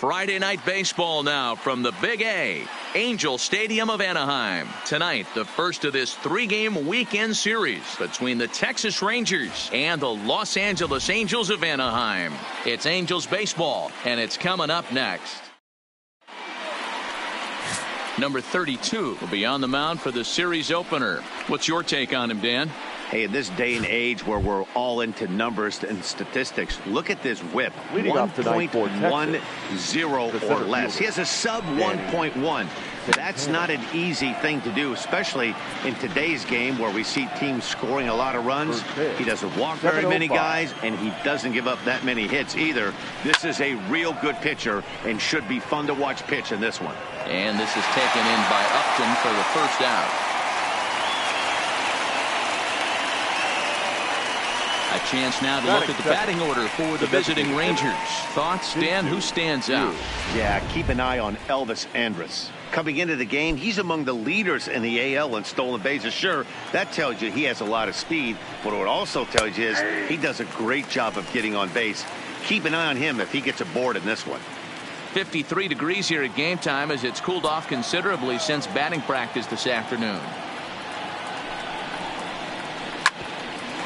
Friday night baseball now from the Big A, Angel Stadium of Anaheim. Tonight, the first of this three-game weekend series between the Texas Rangers and the Los Angeles Angels of Anaheim. It's Angels baseball, and it's coming up next. Number 32 will be on the mound for the series opener. What's your take on him, Dan? Hey, in this day and age where we're all into numbers and statistics, look at this whip. 1.10 or less. He has a sub 1.1. That's not an easy thing to do, especially in today's game where we see teams scoring a lot of runs. He doesnin walk very many guys, and he doesn't give up that many hits either. This is a real good pitcher and should be fun to watch pitch in this one. And this is taken in by Upton for the first out. A chance now to look at the batting order for the visiting Rangers. Thoughts, Dan? Who stands out? Yeah, keep an eye on Elvis Andrus. Coming into the game, he's among the leaders in the AL in stolen bases. Sure, that tells you he has a lot of speed, but what it also tells you is he does a great job of getting on base. Keep an eye on him if he gets aboard in this one. 53 degrees here at game time as it's cooled off considerably since batting practice this afternoon.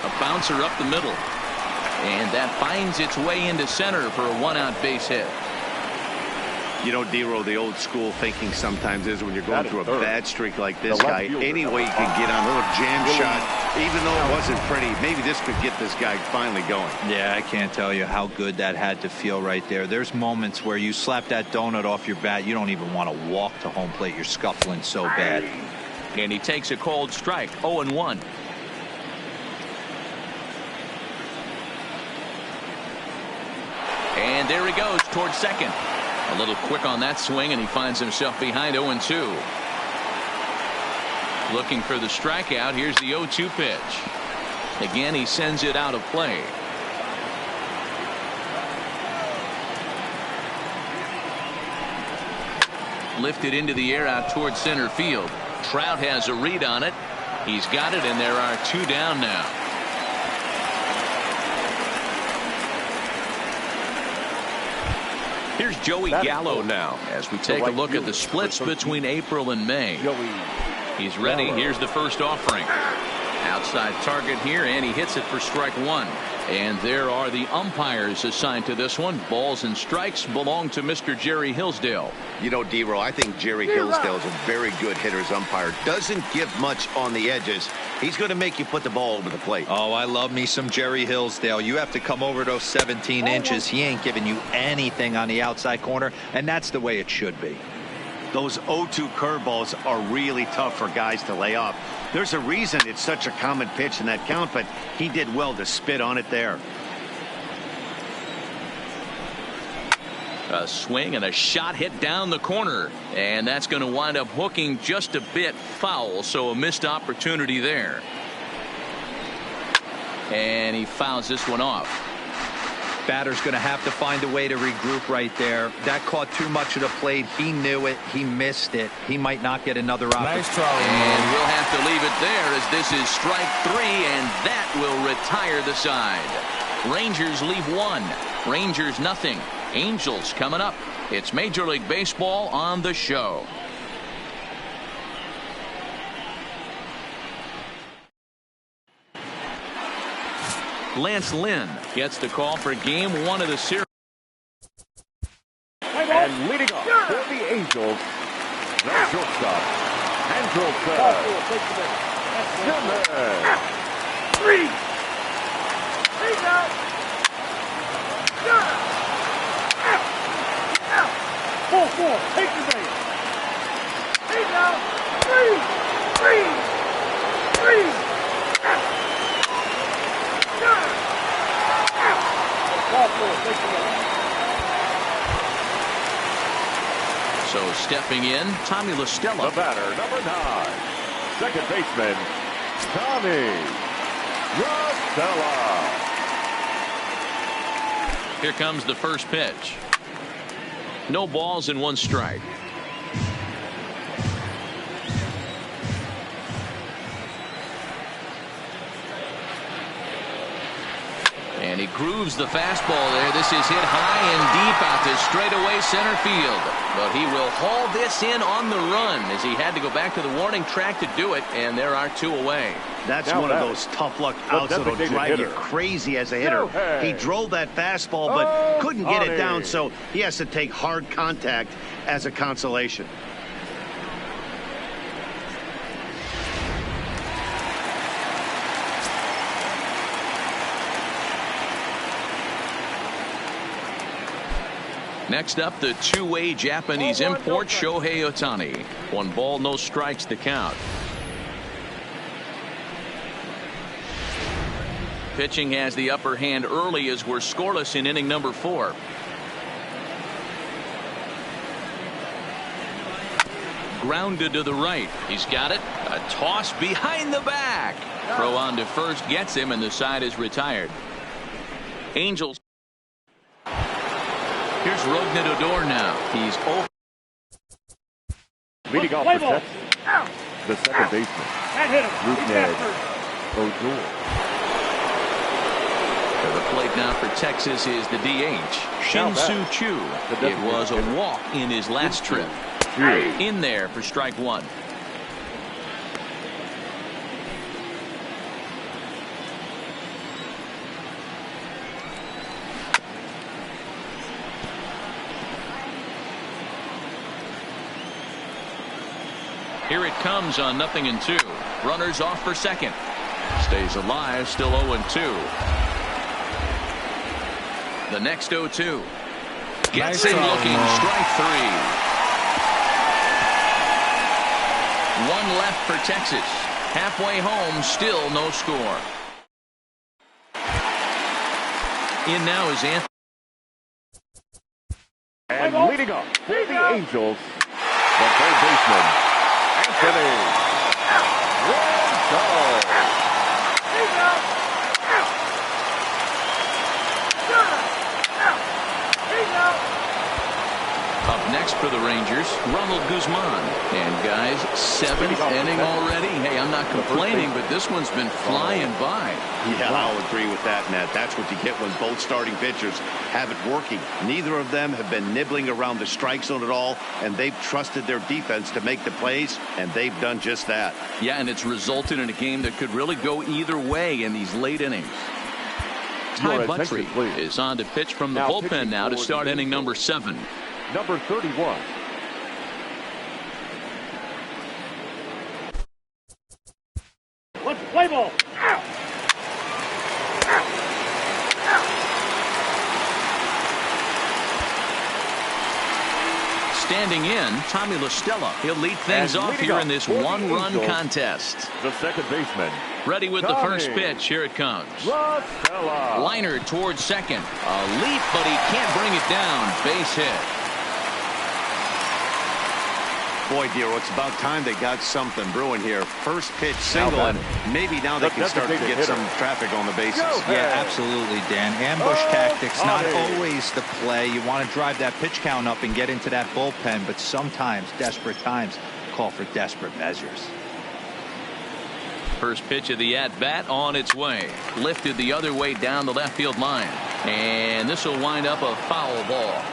A bouncer up the middle, and that finds its way into center for a one-out base hit. You know, Dero, the old school thinking sometimes is when you're going through a bad streak like this guy, any way you can get on a little jam shot, even though it wasn't pretty, maybe this could get this guy finally going. Yeah, I can't tell you how good that had to feel right there. There's moments where you slap that donut off your bat, you don't even want to walk to home plate. You're scuffling so bad. And he takes a cold strike, 0-1. And there he goes towards second. A little quick on that swing, and he finds himself behind 0-2. Looking for the strikeout. Here's the 0-2 pitch. Again, he sends it out of play. Lifted into the air out towards center field. Trout has a read on it. He's got it, and there are two down now. Here's Joey Gallo now as we take a look at the splits between April and May. He's ready. Here's the first offering. Outside target here, and he hits it for strike one. And there are the umpires assigned to this one. Balls and strikes belong to Mr. Jerry Hillsdale. You know, Dero, I think Jerry Hillsdale is a very good hitter's umpire. Doesn't give much on the edges. He's going to make you put the ball over the plate. Oh, I love me some Jerry Hillsdale. You have to come over those 17 inches. He ain't giving you anything on the outside corner, and that's the way it should be. Those 0-2 curveballs are really tough for guys to lay off. There's a reason it's such a common pitch in that count, but he did well to spit on it there. A swing and a shot hit down the corner, and that's going to wind up hooking just a bit foul, so a missed opportunity there. And he fouls this one off. Batter's going to have to find a way to regroup right there. That caught too much of the plate. He knew it. He missed it. He might not get another opportunity. Nice try. And we'll have to leave it there as this is strike three, and that will retire the side. Rangers leave one. Rangers nothing. Angels coming up. It's Major League Baseball on the show. Lance Lynn gets the call for game one of the series. And leading off for the Angels, the shortstop, Andrelton Simmons. 3. He's out. 4-4. Take the base. He's out. 3. So stepping in, Tommy La Stella. The batter, number 9, second baseman, Tommy La Stella. Here comes the first pitch. No balls and one strike. And he He grooves the fastball there. This is hit high and deep out to straightaway center field. But he will haul this in on the run as he had to go back to the warning track to do it, and there are 2 away. That's one of those tough luck outs that'll drive you crazy as a hitter. He drove that fastball but couldn't get it down, so he has to take hard contact as a consolation. Next up, the two-way Japanese import, Shohei Ohtani. 1 ball, no strikes to count. Pitching has the upper hand early as we're scoreless in inning number 4. Grounded to the right. He's got it. A toss behind the back. Throw on to first gets him, and the side is retired. Angels. Here's Rougned Odor now. He's over. Leading off for Texas, the second baseman, Rougned Odor. To the plate now for Texas is the DH, Shin-Soo Choo. It was a walk in his last trip. In there for strike 1. Here it comes on 0-2. Runners off for second. Stays alive, still 0-2. The next 0-2. Gets him looking, strike 3. 1 left for Texas. Halfway home, still no score. In now is Anthony. And leading up for the Angels, the third baseman, Anthony Rendon. Up next for the Rangers, Ronald Guzman. And guys, 7th inning already. Hey, I'm not complaining, but this one's been flying by. Yeah, I'll agree with that, Matt. That's what you get when both starting pitchers have it working. Neither of them have been nibbling around the strike zone at all, and they've trusted their defense to make the plays, and they've done just that. Yeah, and it's resulted in a game that could really go either way in these late innings. Ty Buttrey is on to pitch from the bullpen now to start inning number 7. Number 31. Let's play ball. Standing in, Tommy La Stella. He'll lead things off here in this one-run contest. The second baseman. Ready with the first pitch. Here it comes. La Stella. Liner towards second. A leap, but he can't bring it down. Base hit. Boy, Dero, it's about time they got something brewing here. First pitch single, and maybe now they can start to get some traffic on the bases. Yeah, absolutely, Dan. Ambush tactics, not always the play. You want to drive that pitch count up and get into that bullpen, but sometimes desperate times call for desperate measures. First pitch of the at-bat on its way. Lifted the other way down the left field line. And this will wind up a foul ball.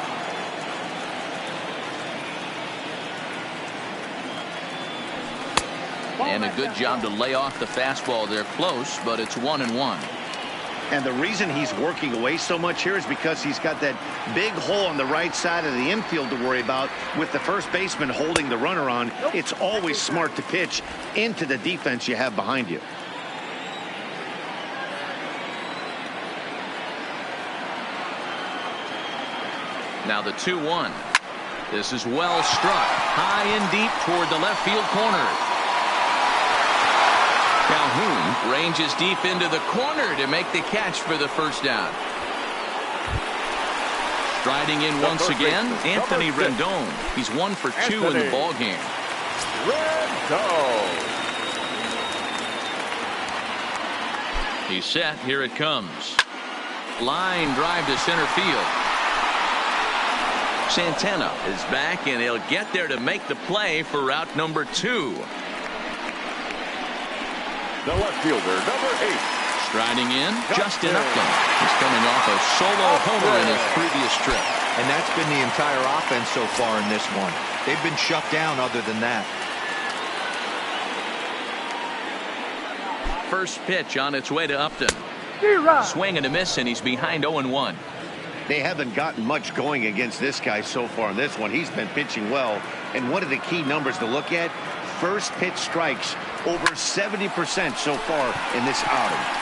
And a good job to lay off the fastball. They're close, but it's 1-1. And the reason he's working away so much here is because he's got that big hole on the right side of the infield to worry about with the first baseman holding the runner on. It's always smart to pitch into the defense you have behind you. Now the 2-1. This is well struck. High and deep toward the left field corner. Calhoun ranges deep into the corner to make the catch for the first down. Striding in once again, Anthony Rendon. He's 1 for 2 in the ball game. Rendon. He's set. Here it comes. Line drive to center field. Santana is back, and he'll get there to make the play for route number 2. The left fielder, number 8, Riding in, Justin Upton. He's coming off a solo homer in his previous trip. And that's been the entire offense so far in this one. They've been shut down other than that. First pitch on its way to Upton. Swing and a miss, and he's behind 0-1. They haven't gotten much going against this guy so far in this one. He's been pitching well. And one of the key numbers to look at, first pitch strikes over 70% so far in this outing.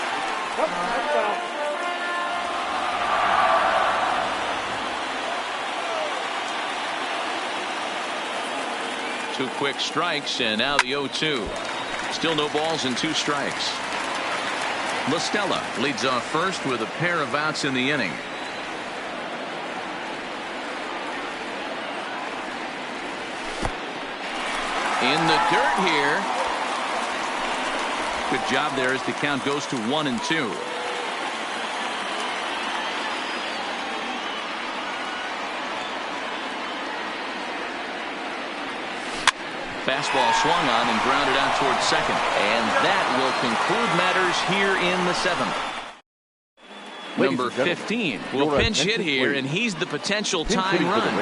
Two quick strikes, and now the 0-2. Still no balls and 2 strikes. La Stella leads off first with a pair of outs in the inning. In the dirt here. Good job there as the count goes to 1-2. Fastball swung on and grounded out towards second. And that will conclude matters here in the 7th. Number 15 will pinch hit here, and he's the potential tying run.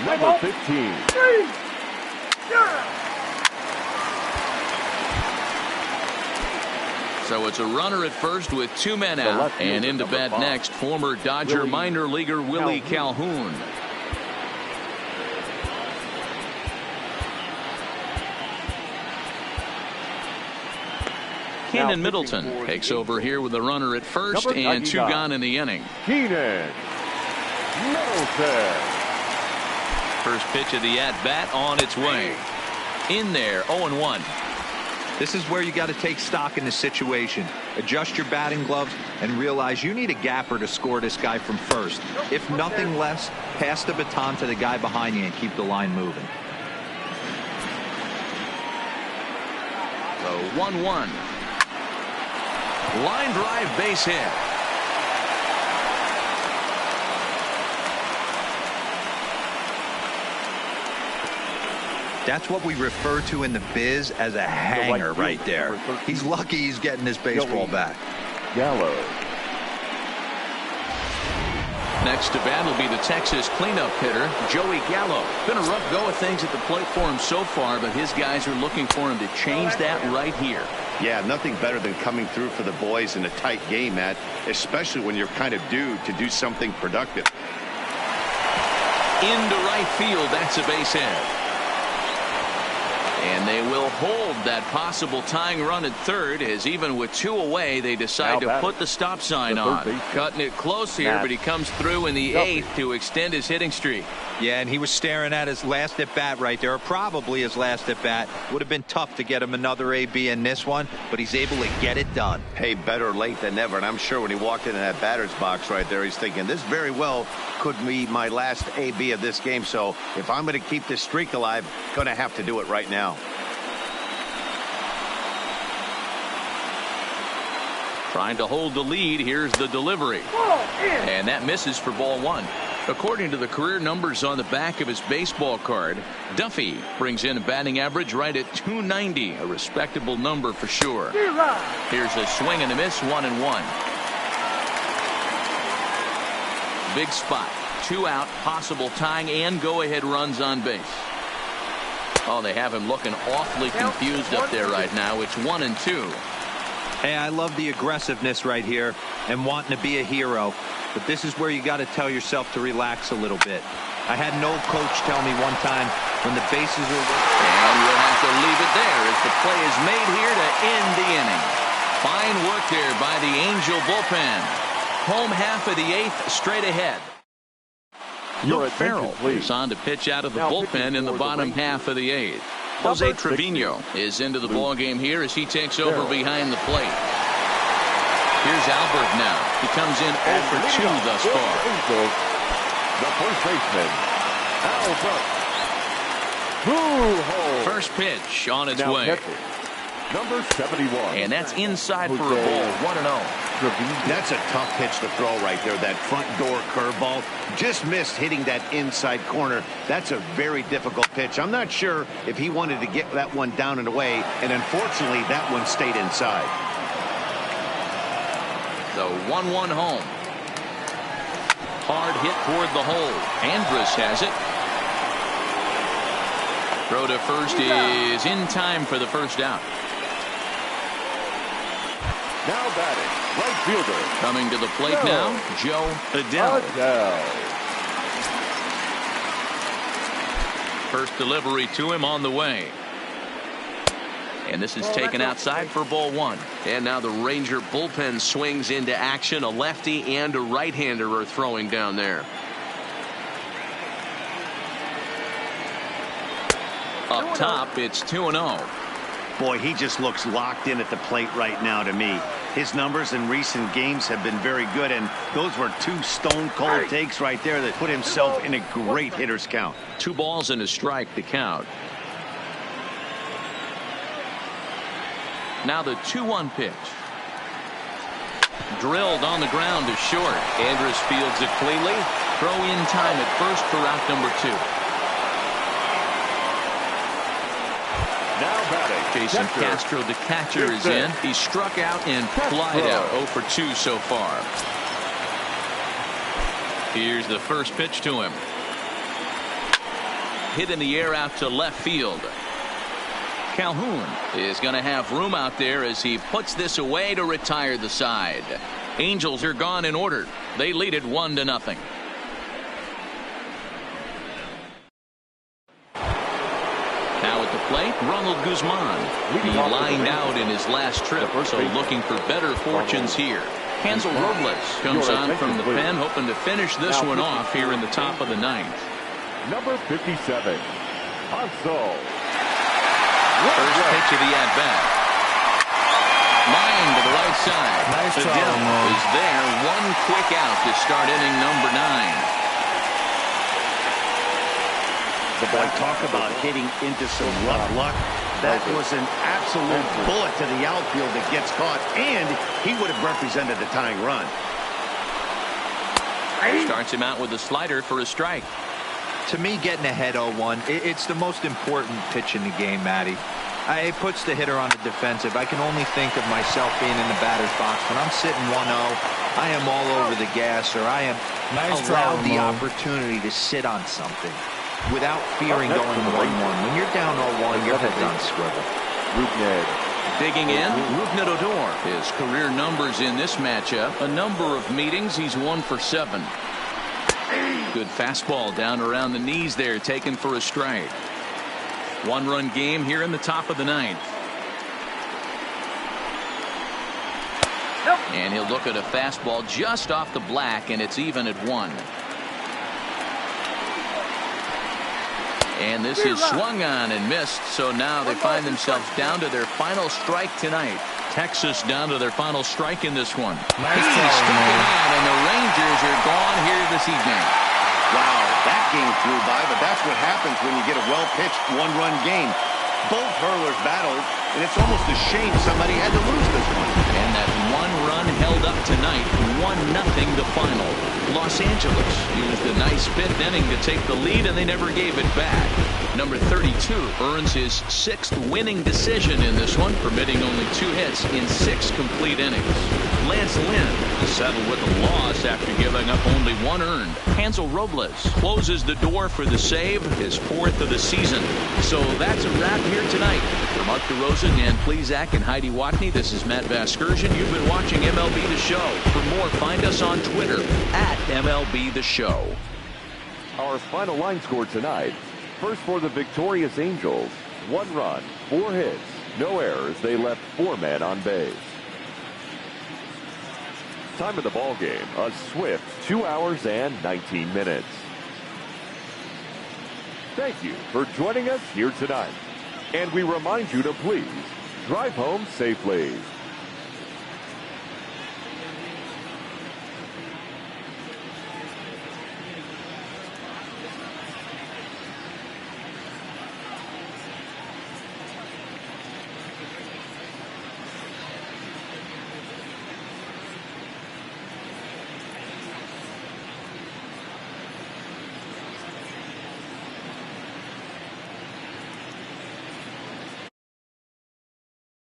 Number 15. So it's a runner at first with 2 men out. And into bat next, former Dodger minor leaguer Willie Calhoun. Keenan Middleton takes over here with a runner at first and 2 gone in the inning. Keenan Middleton. First pitch of the at-bat on its way. In there, 0-1. This is where you got to take stock in the situation. Adjust your batting gloves and realize you need a gapper to score this guy from first. If nothing less, pass the baton to the guy behind you and keep the line moving. So 1-1. Line drive, base hit. That's what we refer to in the biz as a hanger right there. He's lucky he's getting this baseball back. Gallo. Next to bat will be the Texas cleanup hitter, Joey Gallo. Been a rough go of things at the plate for him so far, but his guys are looking for him to change that right here. Yeah, nothing better than coming through for the boys in a tight game, Matt, especially when you're kind of due to do something productive. Into right field, that's a base hit. And they will hold that possible tying run at third, as even with 2 away, they decide to put the stop sign on. Cutting it close here, but he comes through in the 8th to extend his hitting streak. Yeah, and he was staring at his last at bat right there, or probably his last at bat. Would have been tough to get him another AB in this one, but he's able to get it done. Hey, better late than never. And I'm sure when he walked into that batter's box right there, he's thinking this very well could be my last AB of this game. So if I'm going to keep this streak alive, going to have to do it right now. Trying to hold the lead. Here's the delivery. And that misses for ball 1. According to the career numbers on the back of his baseball card, Duffy brings in a batting average right at .290, a respectable number for sure. Here's a swing and a miss, 1-1. Big spot, 2 out, possible tying and go-ahead runs on base. Oh, they have him looking awfully confused up there right now. It's 1-2. Hey, I love the aggressiveness right here and wanting to be a hero. But this is where you got to tell yourself to relax a little bit. I had an old coach tell me one time when the bases are... And we'll have to leave it there as the play is made here to end the inning. Fine work there by the Angel bullpen. Home half of the 8th straight ahead. Luke Farrell is on to pitch out of the bullpen in the bottom half of the 8th. Jose Trevino is into the ballgame here as he takes over behind the plate. Here's Albert now. He comes in 0 for 2 thus far. The first baseman, Albert. First pitch on its way. Number 71. And that's inside for a ball, 1-0. Trevino. That's a tough pitch to throw right there. That front door curveball just missed hitting that inside corner. That's a very difficult pitch. I'm not sure if he wanted to get that one down and away, and unfortunately that one stayed inside. The 1-1 home. Hard hit toward the hole. Andrus has it. Throw to first is in time for the first out. Now batting, right fielder. Coming to the plate now, Joe Adell. First delivery to him on the way. And this is taken outside for ball one. And now the Ranger bullpen swings into action. A lefty and a right-hander are throwing down there. Up top, it's 2-0. Boy, he just looks locked in at the plate right now to me. His numbers in recent games have been very good, and those were two stone-cold takes right there that put himself in a great hitter's count. 2 balls and a strike to count. Now the 2-1 pitch. Drilled on the ground to short. Andrus fields it cleanly. Throw in time at first for out number 2. Now batting, Jason Castro, the catcher, is in. He struck out and flied out. 0 for 2 so far. Here's the first pitch to him. Hit in the air out to left field. Calhoun is going to have room out there as he puts this away to retire the side. Angels are gone in order. They lead it 1-0. Now at the plate, Ronald Guzman. He lined out in his last trip, so looking for better fortunes here. Hansel Robles comes on from the pen, hoping to finish this one off here in the top of the 9th. Number 57, Hansel. First pitch of the at-bat. Line to the right side. Nice The job, Dill man. is there. One quick out to start inning number 9. Boy, talk about hitting into some rough luck. That was an absolute bullet to the outfield that gets caught, and he would have represented the tying run. Starts him out with a slider for a strike. To me, getting ahead 0-1, it's the most important pitch in the game, Matty. It puts the hitter on the defensive. I can only think of myself being in the batter's box. When I'm sitting 1-0, I am all over the gas, or I am allowed the opportunity to sit on something without fearing going 1-1. When you're down 0-1, your head's on swivel. Digging in, Rougned Odor. His career numbers in this matchup, a number of meetings, he's 1 for 7. Good fastball down around the knees there, taken for a strike. 1-run game here in the top of the 9th. And he'll look at a fastball just off the black, and it's even at 1. And this is swung on and missed, so now they find themselves down to their final strike tonight. Texas down to their final strike in this one. Nice He's job, stricken man. out, and the Rangers are gone here this evening. Wow, that game flew by, but that's what happens when you get a well-pitched one-run game. Both hurlers battled, and it's almost a shame somebody had to lose this one. And that 1 run held up tonight, 1-0 the final. Los Angeles used a nice 5th inning to take the lead, and they never gave it back. Number 32 earns his 6th winning decision in this one, permitting only 2 hits in 6 complete innings. Lance Lynn settled with a loss after giving up only 1 earned. Hansel Robles closes the door for the save, his 4th of the season. So that's a wrap here tonight. For Mark DeRosa, Dan Plesac, and Heidi Watney, this is Matt Vasgersian. You've been watching MLB The Show. For more, find us on Twitter at MLB The Show. Our final line score tonight. First for the victorious Angels. 1 run, 4 hits, no errors. They left 4 men on base. Time of the ball game, a swift 2 hours and 19 minutes. Thank you for joining us here tonight. And we remind you to please drive home safely.